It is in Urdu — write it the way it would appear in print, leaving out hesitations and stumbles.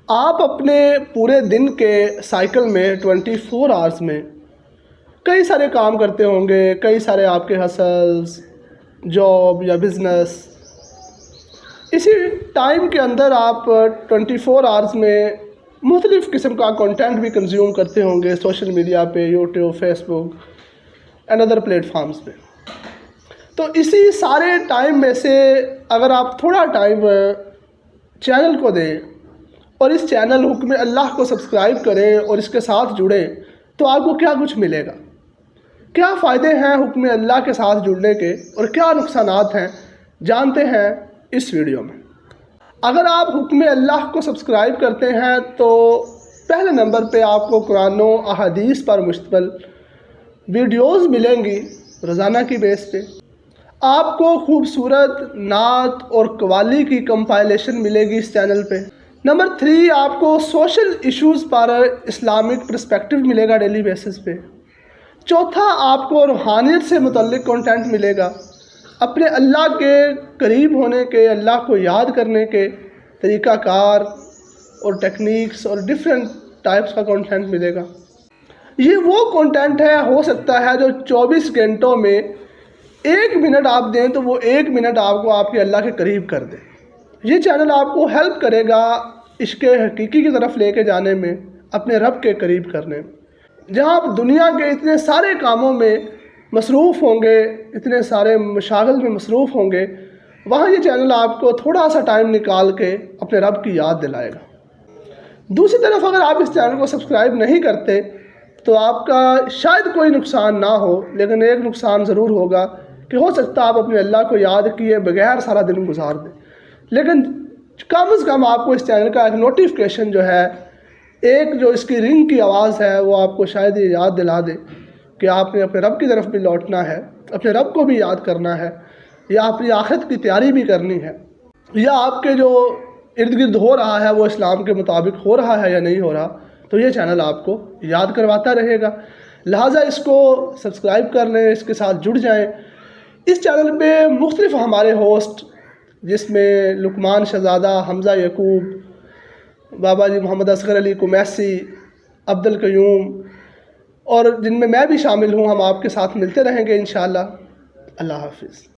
آپ اپنے پورے دن کے سائیکل میں 24 آورس میں کئی سارے کام کرتے ہوں گے، کئی سارے آپ کے ہسلز، جاب یا بزنس۔ اسی ٹائم کے اندر آپ 24 آورس میں مختلف قسم کا کنٹینٹ بھی کنزیوم کرتے ہوں گے سوشل میڈیا پہ، YouTube, Facebook and other platforms پہ۔ تو اسی سارے ٹائم میں سے اگر آپ تھوڑا ٹائم چینل کو دیں اور اس چینل حکم اللہ کو سبسکرائب کریں اور اس کے ساتھ جڑیں، تو آپ کو کیا کچھ ملے گا، کیا فائدے ہیں حکم اللہ کے ساتھ جڑنے کے اور کیا نقصانات ہیں، جانتے ہیں اس ویڈیو میں۔ اگر آپ حکم اللہ کو سبسکرائب کرتے ہیں تو پہلے نمبر پہ آپ کو قرآن و احادیث پر مشتمل ویڈیوز ملیں گی روزانہ کی بیس پہ۔ آپ کو خوبصورت نعت اور قوالی کی کمپائلیشن ملے گی اس چینل پہ۔ نمبر 3، آپ کو سوشل ایشوز پر اسلامک پرسپیکٹیو ملے گا ڈیلی بیسس پہ۔ چوتھا، آپ کو روحانیت سے متعلق کنٹینٹ ملے گا، اپنے اللہ کے قریب ہونے کے، اللہ کو یاد کرنے کے طریقہ کار اور ٹیکنیکس اور ڈفرینٹ ٹائپس کا کنٹینٹ ملے گا۔ یہ وہ کنٹینٹ ہے، ہو سکتا ہے جو 24 گھنٹوں میں 1 منٹ آپ دیں تو وہ 1 منٹ آپ کو آپ کے اللہ کے قریب کر دے۔ یہ چینل آپ کو ہیلپ کرے گا عشق حقیقی کی طرف لے کے جانے میں، اپنے رب کے قریب کرنے میں۔ جہاں آپ دنیا کے اتنے سارے کاموں میں مصروف ہوں گے، اتنے سارے مشاغل میں مصروف ہوں گے، وہاں یہ چینل آپ کو تھوڑا سا ٹائم نکال کے اپنے رب کی یاد دلائے گا۔ دوسری طرف اگر آپ اس چینل کو سبسکرائب نہیں کرتے تو آپ کا شاید کوئی نقصان نہ ہو، لیکن ایک نقصان ضرور ہوگا کہ ہو سکتا ہے آپ اپنے اللہ کو یاد کیے بغیر سارا دن گزار دیں، لیکن کم از کم آپ کو اس چینل کا ایک نوٹیفیکیشن جو ہے، ایک جو اس کی رنگ کی آواز ہے، وہ آپ کو شاید یہ یاد دلا دے کہ آپ نے اپنے رب کی طرف بھی لوٹنا ہے، اپنے رب کو بھی یاد کرنا ہے، یا اپنی آخرت کی تیاری بھی کرنی ہے، یا آپ کے جو ارد گرد ہو رہا ہے وہ اسلام کے مطابق ہو رہا ہے یا نہیں ہو رہا، تو یہ چینل آپ کو یاد کرواتا رہے گا۔ لہٰذا اس کو سبسکرائب کر لیں، اس کے ساتھ جڑ جائیں۔ اس چینل پہ مختلف ہمارے ہوسٹ، جس میں لقمان شہزادہ، حمزہ یعقوب، بابا جی محمد اصغر علی کمیسی، عبد القیوم، اور جن میں بھی شامل ہوں، ہم آپ کے ساتھ ملتے رہیں گے انشاءاللہ۔ اللہ حافظ۔